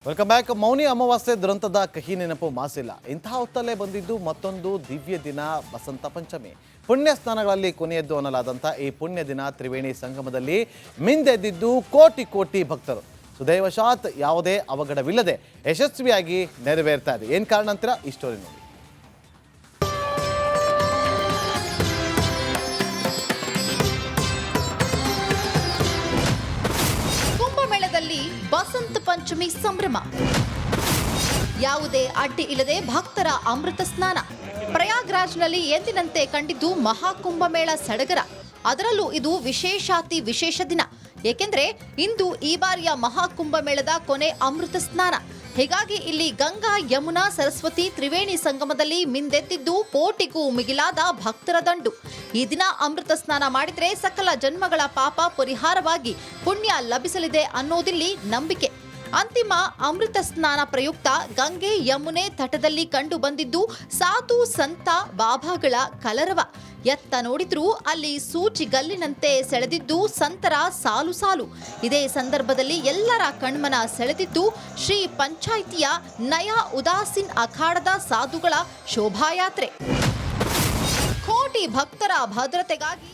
Welcome back. ಮೌನಿ ಅಮಾವಾಸ್ಯೆ ದುರಂತದ ಕಹಿ ನೆನಪು ಮಾಸಿಲ್ಲ. ಇಂತಹ ಹೊತ್ತಲ್ಲೇ ಬಂದಿದ್ದು ಮತ್ತೊಂದು ದಿವ್ಯ ದಿನ ವಸಂತ ಪಂಚಮಿ. ಪುಣ್ಯ ಸ್ನಾನಗಳಲ್ಲಿ ಕೊನೆಯದ್ದು ಅನ್ನಲಾದಂಥ ಈ ಪುಣ್ಯ ದಿನ ತ್ರಿವೇಣಿ ಸಂಗಮದಲ್ಲಿ ಮಿಂದೆದ್ದಿದ್ದು ಕೋಟಿ ಕೋಟಿ ಭಕ್ತರು. ಸುದೈವಶಾತ್ ಯಾವುದೇ ಅವಘಡವಿಲ್ಲದೆ ಯಶಸ್ವಿಯಾಗಿ ನೆರವೇರ್ತಾ ಇದೆ. ಏನು ಕಾರಣ ಅಂತೀರಾ? ಈ ಸ್ಟೋರಿ ನೋಡಿ. ಕುಂಭಮೇಳದಲ್ಲಿ ವಸಂತ ಪಂಚಮಿ ಸಂಭ್ರಮ. ಯಾವುದೇ ಅಡ್ಡಿ ಇಲ್ಲದೆ ಭಕ್ತರ ಅಮೃತ ಸ್ನಾನ. ಪ್ರಯಾಗ್ರಾಜ್ನಲ್ಲಿ ಎಂದಿನಂತೆ ಕಂಡಿದ್ದು ಮಹಾಕುಂಭಮೇಳ ಸಡಗರ. ಅದರಲ್ಲೂ ಇದು ವಿಶೇಷಾತಿ ವಿಶೇಷ ದಿನ. ಏಕೆಂದ್ರೆ ಇಂದು ಈ ಬಾರಿಯ ಮಹಾಕುಂಭಮೇಳದ ಕೊನೆ ಅಮೃತ ಸ್ನಾನ. ಹೀಗಾಗಿ ಇಲ್ಲಿ ಗಂಗಾ, ಯಮುನಾ, ಸರಸ್ವತಿ ತ್ರಿವೇಣಿ ಸಂಗಮದಲ್ಲಿ ಮಿಂದೆದ್ದಿದ್ದು ಕೋಟಿಗೂ ಮಿಗಿಲಾದ ಭಕ್ತರ ದಂಡು. ಈ ದಿನ ಅಮೃತ ಸ್ನಾನ ಮಾಡಿದ್ರೆ ಸಕಲ ಜನ್ಮಗಳ ಪಾಪ ಪರಿಹಾರವಾಗಿ ಪುಣ್ಯ ಲಭಿಸಲಿದೆ ಅನ್ನೋದಿಲ್ಲಿ ನಂಬಿಕೆ. ಅಂತಿಮ ಅಮೃತ ಸ್ನಾನ ಪ್ರಯುಕ್ತ ಗಂಗೆ, ಯಮುನೆ ತಟದಲ್ಲಿ ಕಂಡು ಬಂದಿದ್ದು ಸಾಧು ಸಂತ ಬಾಬಾಗಳ ಕಲರವ. ಎತ್ತ ನೋಡಿದ್ರೂ ಅಲ್ಲಿ ಸೂಚಿಗಲ್ಲಿನಂತೆ ಸೆಳೆದಿದ್ದು ಸಂತರ ಸಾಲು ಸಾಲು. ಇದೇ ಸಂದರ್ಭದಲ್ಲಿ ಎಲ್ಲರ ಕಣ್ಮನ ಸೆಳೆದಿದ್ದು ಶ್ರೀ ಪಂಚಾಯಿತಿಯ ನಯಾ ಉದಾಸೀನ್ ಅಖಾಡದ ಸಾಧುಗಳ ಶೋಭಾಯಾತ್ರೆ. ಕೋಟಿ ಭಕ್ತರ ಭದ್ರತೆಗಾಗಿ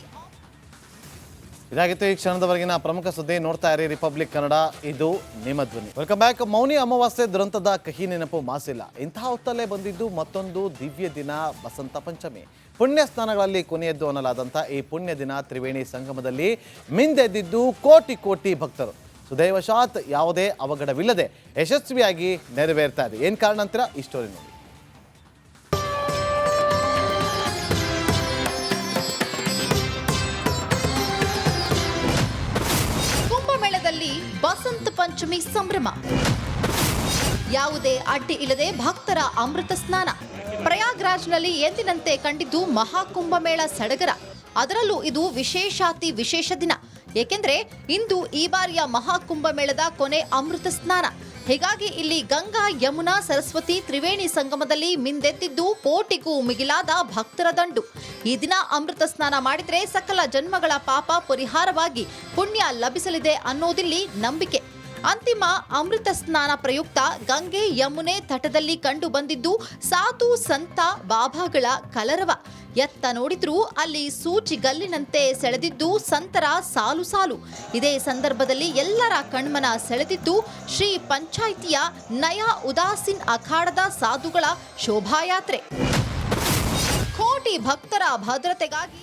ಇದಾಗಿತ್ತು ಈ ಕ್ಷಣದವರೆಗಿನ ಪ್ರಮುಖ ಸುದ್ದಿ. ನೋಡ್ತಾ ಇರಿ ರಿಪಬ್ಲಿಕ್ ಕನ್ನಡ, ಇದು ನಿಮ್ಮ ಧ್ವನಿ. Welcome back. ಮೌನಿ ಅಮಾವಾಸ್ಯೆ ದುರಂತದ ಕಹಿ ನೆನಪು ಮಾಸಿಲ್ಲ. ಇಂತಹ ಹೊತ್ತಲ್ಲೇ ಬಂದಿದ್ದು ಮತ್ತೊಂದು ದಿವ್ಯ ದಿನ ವಸಂತ ಪಂಚಮಿ. ಪುಣ್ಯ ಸ್ನಾನಗಳಲ್ಲಿ ಕೊನೆಯದ್ದು ಅನ್ನಲಾದಂಥ ಈ ಪುಣ್ಯ ದಿನ ತ್ರಿವೇಣಿ ಸಂಗಮದಲ್ಲಿ ಮಿಂದೆದ್ದಿದ್ದು ಕೋಟಿ ಕೋಟಿ ಭಕ್ತರು. ಸುದೈವಶಾತ್ ಯಾವುದೇ ಅವಘಡವಿಲ್ಲದೆ ಯಶಸ್ವಿಯಾಗಿ ನೆರವೇರ್ತಾ ಇದೆ. ಏನು ಕಾರಣ ಅಂತೀರಾ? ಈ ಸ್ಟೋರಿ ನೋಡಿ. ಕುಂಭಮೇಳದಲ್ಲಿ ವಸಂತ ಪಂಚಮಿ ಸಂಭ್ರಮ. ಯಾವುದೇ ಅಡ್ಡಿ ಇಲ್ಲದೆ ಭಕ್ತರ ಅಮೃತ ಸ್ನಾನ. ಪ್ರಯಾಗ್ರಾಜ್ನಲ್ಲಿ ಎಂದಿನಂತೆ ಕಂಡಿದ್ದು ಮಹಾಕುಂಭಮೇಳ ಸಡಗರ. ಅದರಲ್ಲೂ ಇದು ವಿಶೇಷಾತಿ ವಿಶೇಷ ದಿನ. ಏಕೆಂದ್ರೆ ಇಂದು ಈ ಬಾರಿಯ ಮಹಾಕುಂಭಮೇಳದ ಕೊನೆ ಅಮೃತ ಸ್ನಾನ. ಹೀಗಾಗಿ ಇಲ್ಲಿ ಗಂಗಾ, ಯಮುನಾ, ಸರಸ್ವತಿ ತ್ರಿವೇಣಿ ಸಂಗಮದಲ್ಲಿ ಮಿಂದೆದ್ದಿದ್ದು ಕೋಟಿಗೂ ಮಿಗಿಲಾದ ಭಕ್ತರ ದಂಡು. ಈ ದಿನ ಅಮೃತ ಸ್ನಾನ ಮಾಡಿದ್ರೆ ಸಕಲ ಜನ್ಮಗಳ ಪಾಪ ಪರಿಹಾರವಾಗಿ ಪುಣ್ಯ ಲಭಿಸಲಿದೆ ಅನ್ನೋದಿಲ್ಲಿ ನಂಬಿಕೆ. ಅಂತಿಮ ಅಮೃತ ಸ್ನಾನ ಪ್ರಯುಕ್ತ ಗಂಗೆ, ಯಮುನೆ ತಟದಲ್ಲಿ ಕಂಡು ಬಂದಿದ್ದು ಸಾಧು ಸಂತ ಬಾಬಾಗಳ ಕಲರವ. ಎತ್ತ ನೋಡಿದ್ರೂ ಅಲ್ಲಿ ಸೂಚಿಗಲ್ಲಿನಂತೆ ಸೆಳೆದಿದ್ದು ಸಂತರ ಸಾಲು ಸಾಲು. ಇದೇ ಸಂದರ್ಭದಲ್ಲಿ ಎಲ್ಲರ ಕಣ್ಮನ ಸೆಳೆದಿದ್ದು ಶ್ರೀ ಪಂಚಾಯಿತಿಯ ನಯಾ ಉದಾಸೀನ್ ಅಖಾಡದ ಸಾಧುಗಳ ಶೋಭಾಯಾತ್ರೆ. ಕೋಟಿ ಭಕ್ತರ ಭದ್ರತೆಗಾಗಿ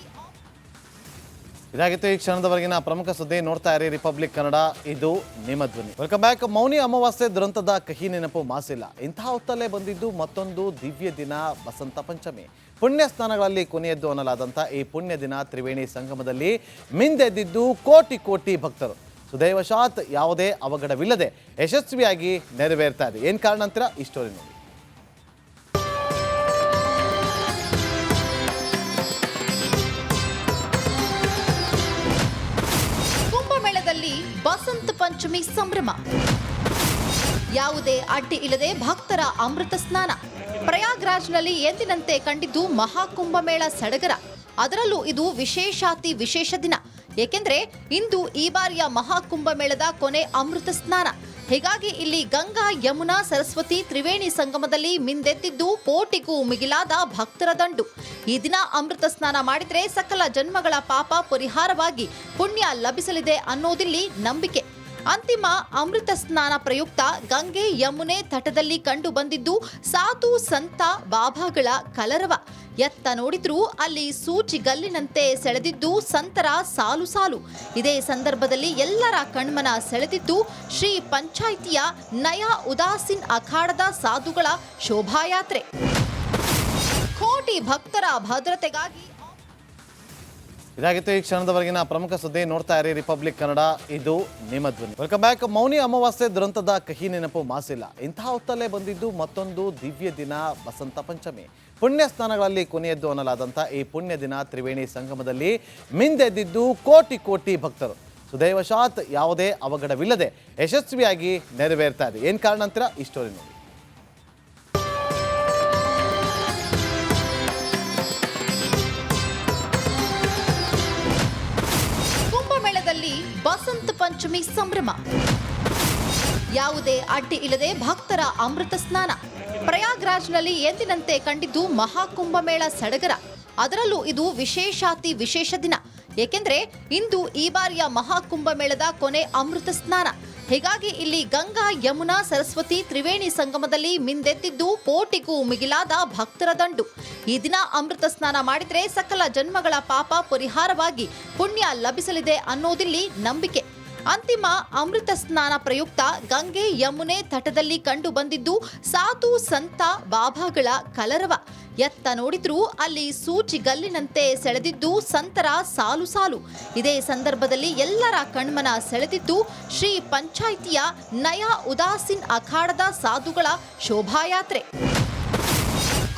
ಇದಾಗಿತ್ತು ಈ ಕ್ಷಣದವರೆಗಿನ ಪ್ರಮುಖ ಸುದ್ದಿ. ನೋಡ್ತಾ ಇರಿ ರಿಪಬ್ಲಿಕ್ ಕನ್ನಡ, ಇದು ನಿಮ್ಮ ಧ್ವನಿ. Welcome back. ಮೌನಿ ಅಮಾವಾಸ್ಯೆ ದುರಂತದ ಕಹಿ ನೆನಪು ಮಾಸಿಲ್ಲ. ಇಂತಹ ಹೊತ್ತಲ್ಲೇ ಬಂದಿದ್ದು ಮತ್ತೊಂದು ದಿವ್ಯ ದಿನ ವಸಂತ ಪಂಚಮಿ. ಪುಣ್ಯ ಸ್ನಾನಗಳಲ್ಲಿ ಕೊನೆಯದ್ದು ಅನ್ನಲಾದಂಥ ಈ ಪುಣ್ಯ ದಿನ ತ್ರಿವೇಣಿ ಸಂಗಮದಲ್ಲಿ ಮಿಂದೆದ್ದಿದ್ದು ಕೋಟಿ ಕೋಟಿ ಭಕ್ತರು. ಸುದೈವಶಾತ್ ಯಾವುದೇ ಅವಘಡವಿಲ್ಲದೆ ಯಶಸ್ವಿಯಾಗಿ ನೆರವೇರ್ತಾ ಇದೆ. ಏನು ಕಾರಣ ಅಂತೀರಾ? ಈ ಸ್ಟೋರಿ ನೋಡಿ. ವಸಂತ ಪಂಚಮಿ ಸಂಭ್ರಮ. ಯಾವುದೇ ಅಡ್ಡಿ ಇಲ್ಲದೆ ಭಕ್ತರ ಅಮೃತ ಸ್ನಾನ. ಪ್ರಯಾಗ್ರಾಜ್ನಲ್ಲಿ ಎಂದಿನಂತೆ ಕಂಡಿದ್ದು ಮಹಾಕುಂಭಮೇಳ ಸಡಗರ. ಅದರಲ್ಲೂ ಇದು ವಿಶೇಷಾತಿ ವಿಶೇಷ ದಿನ. ಏಕೆಂದ್ರೆ ಇಂದು ಈ ಬಾರಿಯ ಮಹಾಕುಂಭಮೇಳದ ಕೊನೆ ಅಮೃತ ಸ್ನಾನ. ಹೀಗಾಗಿ ಇಲ್ಲಿ ಗಂಗಾ, ಯಮುನಾ, ಸರಸ್ವತಿ ತ್ರಿವೇಣಿ ಸಂಗಮದಲ್ಲಿ ಮಿಂದೆದ್ದಿದ್ದು ಕೋಟಿಗೂ ಮಿಗಿಲಾದ ಭಕ್ತರ ದಂಡು. ಈ ದಿನ ಅಮೃತ ಸ್ನಾನ ಮಾಡಿದ್ರೆ ಸಕಲ ಜನ್ಮಗಳ ಪಾಪ ಪರಿಹಾರವಾಗಿ ಪುಣ್ಯ ಲಭಿಸಲಿದೆ ಅನ್ನೋದಿಲ್ಲಿ ನಂಬಿಕೆ. ಅಂತಿಮ ಅಮೃತ ಸ್ನಾನ ಪ್ರಯುಕ್ತ ಗಂಗೆ, ಯಮುನೆ ತಟದಲ್ಲಿ ಕಂಡು ಬಂದಿದ್ದು ಸಾಧು ಸಂತ ಬಾಬಾಗಳ ಕಲರವ. ಎತ್ತ ನೋಡಿದ್ರೂ ಅಲ್ಲಿ ಸೂಚಿಗಲ್ಲಿನಂತೆ ಸೆಳೆದಿದ್ದು ಸಂತರ ಸಾಲು ಸಾಲು. ಇದೇ ಸಂದರ್ಭದಲ್ಲಿ ಎಲ್ಲರ ಕಣ್ಮನ ಸೆಳೆದಿದ್ದು ಶ್ರೀ ಪಂಚಾಯಿತಿಯ ನಯಾ ಉದಾಸೀನ್ ಅಖಾಡದ ಸಾಧುಗಳ ಶೋಭಾಯಾತ್ರೆ. ಕೋಟಿ ಭಕ್ತರ ಭದ್ರತೆಗಾಗಿ ಇದಾಗಿತ್ತು ಈ ಕ್ಷಣದವರೆಗಿನ ಪ್ರಮುಖ ಸುದ್ದಿ. ನೋಡ್ತಾ ಇರಿ ರಿಪಬ್ಲಿಕ್ ಕನ್ನಡ, ಇದು ನಿಮ್ಮ ಧ್ವನಿ. Welcome back. ಮೌನಿ ಅಮಾವಾಸ್ಯೆ ದುರಂತದ ಕಹಿ ನೆನಪು ಮಾಸಿಲ್ಲ. ಇಂತಹ ಹೊತ್ತಲ್ಲೇ ಬಂದಿದ್ದು ಮತ್ತೊಂದು ದಿವ್ಯ ದಿನ ವಸಂತ ಪಂಚಮಿ. ಪುಣ್ಯ ಸ್ನಾನಗಳಲ್ಲಿ ಕೊನೆಯದ್ದು ಅನ್ನಲಾದಂಥ ಈ ಪುಣ್ಯ ದಿನ ತ್ರಿವೇಣಿ ಸಂಗಮದಲ್ಲಿ ಮಿಂದೆದ್ದಿದ್ದು ಕೋಟಿ ಕೋಟಿ ಭಕ್ತರು. ಸುದೈವಶಾತ್ ಯಾವುದೇ ಅವಘಡವಿಲ್ಲದೆ ಯಶಸ್ವಿಯಾಗಿ ನೆರವೇರ್ತಾ ಇದೆ. ಏನು ಕಾರಣ ಅಂತೀರಾ? ಈ ಸ್ಟೋರಿ ನೋಡಿ. ವಸಂತ ಪಂಚಮಿ ಸಂಭ್ರಮ. ಯಾವುದೇ ಅಡ್ಡಿ ಇಲ್ಲದೆ ಭಕ್ತರ ಅಮೃತ ಸ್ನಾನ. ಪ್ರಯಾಗ್ರಾಜ್ನಲ್ಲಿ ಎಂದಿನಂತೆ ಕಂಡಿದ್ದು ಮಹಾಕುಂಭಮೇಳ ಸಡಗರ. ಅದರಲ್ಲೂ ಇದು ವಿಶೇಷಾತಿ ವಿಶೇಷ ದಿನ. ಏಕೆಂದ್ರೆ ಇಂದು ಈ ಬಾರಿಯ ಮಹಾಕುಂಭಮೇಳದ ಕೊನೆ ಅಮೃತ ಸ್ನಾನ. ಹೀಗಾಗಿ ಇಲ್ಲಿ ಗಂಗಾ, ಯಮುನಾ, ಸರಸ್ವತಿ ತ್ರಿವೇಣಿ ಸಂಗಮದಲ್ಲಿ ಮಿಂದೆದ್ದಿದ್ದು ಕೋಟಿಗೂ ಮಿಗಿಲಾದ ಭಕ್ತರ ದಂಡು. ಈ ದಿನ ಅಮೃತ ಸ್ನಾನ ಮಾಡಿದ್ರೆ ಸಕಲ ಜನ್ಮಗಳ ಪಾಪ ಪರಿಹಾರವಾಗಿ ಪುಣ್ಯ ಲಭಿಸಲಿದೆ ಅನ್ನೋದಿಲ್ಲಿ ನಂಬಿಕೆ. ಅಂತಿಮ ಅಮೃತ ಸ್ನಾನ ಪ್ರಯುಕ್ತ ಗಂಗೆ, ಯಮುನೆ ತಟದಲ್ಲಿ ಕಂಡು ಬಂದಿದ್ದು ಸಾಧು ಸಂತ ಬಾಬಾಗಳ ಕಲರವ. ಎತ್ತ ನೋಡಿದ್ರೂ ಅಲ್ಲಿ ಸೂಚಿಗಲ್ಲಿನಂತೆ ಸೆಳೆದಿದ್ದು ಸಂತರ ಸಾಲು ಸಾಲು. ಇದೇ ಸಂದರ್ಭದಲ್ಲಿ ಎಲ್ಲರ ಕಣ್ಮನ ಸೆಳೆದಿದ್ದು ಶ್ರೀ ಪಂಚಾಯಿತಿಯ ನಯಾ ಉದಾಸೀನ್ ಅಖಾಡದ ಸಾಧುಗಳ ಶೋಭಾಯಾತ್ರೆ.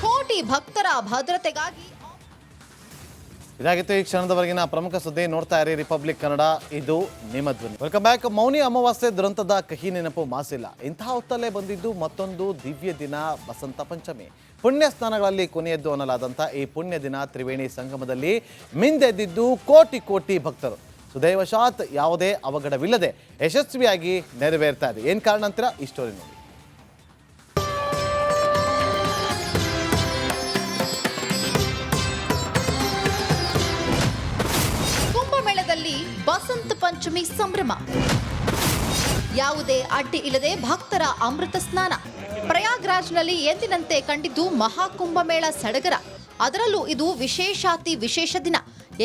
ಕೋಟಿ ಭಕ್ತರ ಭದ್ರತೆಗಾಗಿ ಇದಾಗಿತ್ತು ಈ ಕ್ಷಣದವರೆಗಿನ ಪ್ರಮುಖ ಸುದ್ದಿ. ನೋಡ್ತಾ ಇರಿ ರಿಪಬ್ಲಿಕ್ ಕನ್ನಡ, ಇದು ನಿಮ್ಮ ಧ್ವನಿ. Welcome back. ಮೌನಿ ಅಮಾವಾಸ್ಯೆ ದುರಂತದ ಕಹಿ ನೆನಪು ಮಾಸಿಲ್ಲ. ಇಂತಹ ಹೊತ್ತಲ್ಲೇ ಬಂದಿದ್ದು ಮತ್ತೊಂದು ದಿವ್ಯ ದಿನ, ವಸಂತ ಪಂಚಮಿ. ಪುಣ್ಯ ಸ್ನಾನಗಳಲ್ಲಿ ಕೊನೆಯದ್ದು ಅನ್ನಲಾದಂಥ ಈ ಪುಣ್ಯ ದಿನ ತ್ರಿವೇಣಿ ಸಂಗಮದಲ್ಲಿ ಮಿಂದೆದ್ದಿದ್ದು ಕೋಟಿ ಕೋಟಿ ಭಕ್ತರು. ಸುದೈವಶಾತ್ ಯಾವುದೇ ಅವಘಡವಿಲ್ಲದೆ ಯಶಸ್ವಿಯಾಗಿ ನೆರವೇರ್ತಾ ಇದೆ. ಏನು ಕಾರಣ ಅಂತೀರಾ? ಈ ಸ್ಟೋರಿ ನೋಡಿ. ಬಸಂತ ಪಂಚಮಿ ಸಂಭ್ರಮ. ಯಾವುದೇ ಅಡ್ಡಿ ಇಲ್ಲದೆ ಭಕ್ತರ ಅಮೃತ ಸ್ನಾನ. ಪ್ರಯಾಗ್ರಾಜ್ನಲ್ಲಿ ಎಂದಿನಂತೆ ಕಂಡಿದ್ದು ಮಹಾಕುಂಭಮೇಳ ಸಡಗರ. ಅದರಲ್ಲೂ ಇದು ವಿಶೇಷಾತಿ ವಿಶೇಷ ದಿನ.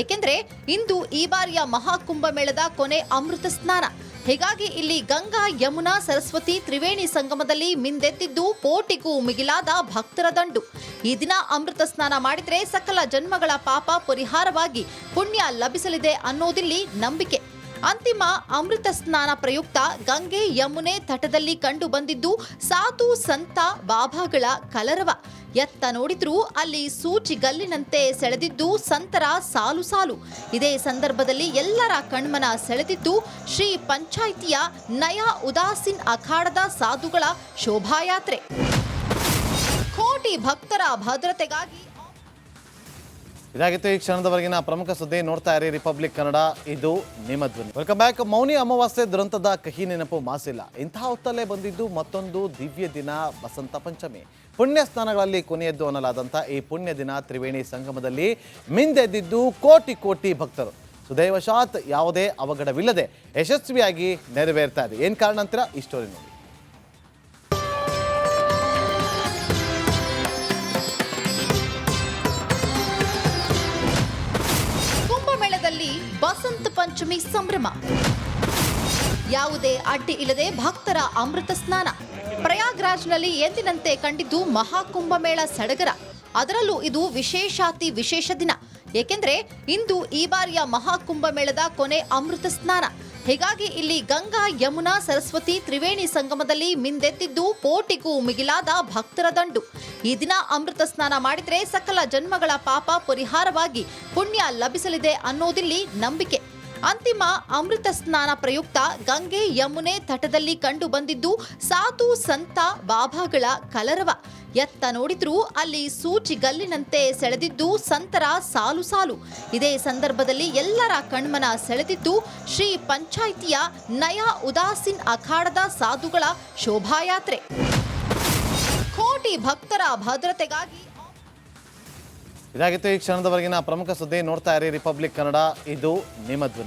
ಏಕೆಂದ್ರೆ ಇಂದು ಈ ಬಾರಿಯ ಮಹಾಕುಂಭಮೇಳದ ಕೊನೆ ಅಮೃತ ಸ್ನಾನ. ಹೀಗಾಗಿ ಇಲ್ಲಿ ಗಂಗಾ, ಯಮುನಾ, ಸರಸ್ವತಿ ತ್ರಿವೇಣಿ ಸಂಗಮದಲ್ಲಿ ಮಿಂದೆದ್ದಿದ್ದು ಕೋಟಿಗೂ ಮಿಗಿಲಾದ ಭಕ್ತರ ದಂಡು. ಈ ದಿನ ಅಮೃತ ಸ್ನಾನ ಮಾಡಿದ್ರೆ ಸಕಲ ಜನ್ಮಗಳ ಪಾಪ ಪರಿಹಾರವಾಗಿ ಪುಣ್ಯ ಲಭಿಸಲಿದೆ ಅನ್ನೋದಿಲ್ಲಿ ನಂಬಿಕೆ. ಅಂತಿಮ ಅಮೃತ ಸ್ನಾನ ಪ್ರಯುಕ್ತ ಗಂಗೆ, ಯಮುನೆ ತಟದಲ್ಲಿ ಕಂಡು ಬಂದಿದ್ದು ಸಾಧು ಸಂತ ಬಾಬಾಗಳ ಕಲರವ. ಎತ್ತ ನೋಡಿದ್ರೂ ಅಲ್ಲಿ ಸೂಚಿಗಲ್ಲಿನಂತೆ ಸೆಳೆದಿದ್ದು ಸಂತರ ಸಾಲು ಸಾಲು. ಇದೇ ಸಂದರ್ಭದಲ್ಲಿ ಎಲ್ಲರ ಕಣ್ಮನ ಸೆಳೆದಿದ್ದು ಶ್ರೀ ಪಂಚಾಯಿತಿಯ ನಯಾ ಉದಾಸೀನ್ ಅಖಾಡದ ಸಾಧುಗಳ ಶೋಭಾಯಾತ್ರೆ. ಕೋಟಿ ಭಕ್ತರ ಭದ್ರತೆಗಾಗಿ ಇದಾಗಿತ್ತು ಈ ಕ್ಷಣದವರೆಗಿನ ಪ್ರಮುಖ ಸುದ್ದಿ. ನೋಡ್ತಾ ಇರಿ ರಿಪಬ್ಲಿಕ್ ಕನ್ನಡ, ಇದು ನಿಮ್ಮ ಧ್ವನಿ. Welcome back. ಮೌನಿ ಅಮಾವಾಸ್ಯೆ ದುರಂತದ ಕಹಿ ನೆನಪು ಮಾಸಿಲ್ಲ. ಇಂತಹ ಹೊತ್ತಲ್ಲೇ ಬಂದಿದ್ದು ಮತ್ತೊಂದು ದಿವ್ಯ ದಿನ, ವಸಂತ ಪಂಚಮಿ. ಪುಣ್ಯ ಸ್ನಾನಗಳಲ್ಲಿ ಕೊನೆಯದ್ದು ಅನ್ನಲಾದಂಥ ಈ ಪುಣ್ಯ ದಿನ ತ್ರಿವೇಣಿ ಸಂಗಮದಲ್ಲಿ ಮಿಂದೆದ್ದಿದ್ದು ಕೋಟಿ ಕೋಟಿ ಭಕ್ತರು. ಸುದೈವಶಾತ್ ಯಾವುದೇ ಅವಘಡವಿಲ್ಲದೆ ಯಶಸ್ವಿಯಾಗಿ ನೆರವೇರ್ತಾ ಇದೆ. ಏನು ಕಾರಣ ಅಂತೀರಾ? ಈ ಸ್ಟೋರಿ ನೋಡಿ. ಬಸಂತ ಪಂಚಮಿ ಸಂಭ್ರಮ. ಯಾವುದೇ ಅಡ್ಡಿ ಇಲ್ಲದೆ ಭಕ್ತರ ಅಮೃತ ಸ್ನಾನ. ಪ್ರಯಾಗ್ರಾಜ್ನಲ್ಲಿ ಎಂದಿನಂತೆ ಕಂಡಿದ್ದು ಮಹಾಕುಂಭಮೇಳ ಸಡಗರ. ಅದರಲ್ಲೂ ಇದು ವಿಶೇಷಾತಿ ವಿಶೇಷ ದಿನ. ಏಕೆಂದ್ರೆ ಇಂದು ಈ ಬಾರಿಯ ಮಹಾಕುಂಭಮೇಳದ ಕೊನೆ ಅಮೃತ ಸ್ನಾನ. ಹೀಗಾಗಿ ಇಲ್ಲಿ ಗಂಗಾ, ಯಮುನಾ, ಸರಸ್ವತಿ ತ್ರಿವೇಣಿ ಸಂಗಮದಲ್ಲಿ ಮಿಂದೆದ್ದಿದ್ದು ಕೋಟಿಗೂ ಮಿಗಿಲಾದ ಭಕ್ತರ ದಂಡು. ಈ ದಿನ ಅಮೃತ ಸ್ನಾನ ಮಾಡಿದ್ರೆ ಸಕಲ ಜನ್ಮಗಳ ಪಾಪ ಪರಿಹಾರವಾಗಿ ಪುಣ್ಯ ಲಭಿಸಲಿದೆ ಅನ್ನೋದಿಲ್ಲಿ ನಂಬಿಕೆ. ಅಂತಿಮ ಅಮೃತ ಸ್ನಾನ ಪ್ರಯುಕ್ತ ಗಂಗೆ, ಯಮುನೆ ತಟದಲ್ಲಿ ಕಂಡು ಬಂದಿದ್ದು ಸಾಧು ಸಂತ ಬಾಬಾಗಳ ಕಲರವ. ಎತ್ತ ನೋಡಿದ್ರೂ ಅಲ್ಲಿ ಸೂಚಿಗಲ್ಲಿನಂತೆ ಸೆಳೆದಿದ್ದು ಸಂತರ ಸಾಲು ಸಾಲು. ಇದೇ ಸಂದರ್ಭದಲ್ಲಿ ಎಲ್ಲರ ಕಣ್ಮನ ಸೆಳೆದಿದ್ದು ಶ್ರೀ ಪಂಚಾಯಿತಿಯ ನಯಾ ಉದಾಸೀನ್ ಅಖಾಡದ ಸಾಧುಗಳ ಶೋಭಾಯಾತ್ರೆ. ಕೋಟಿ ಭಕ್ತರ ಭದ್ರತೆಗಾಗಿ ಇದಾಗಿತ್ತು ಈ ಕ್ಷಣದವರೆಗಿನ ಪ್ರಮುಖ ಸುದ್ದಿ. ನೋಡ್ತಾ ಇರಿ ರಿಪಬ್ಲಿಕ್ ಕನ್ನಡ, ಇದು ನಿಮ್ಮ ಧ್ವನಿ.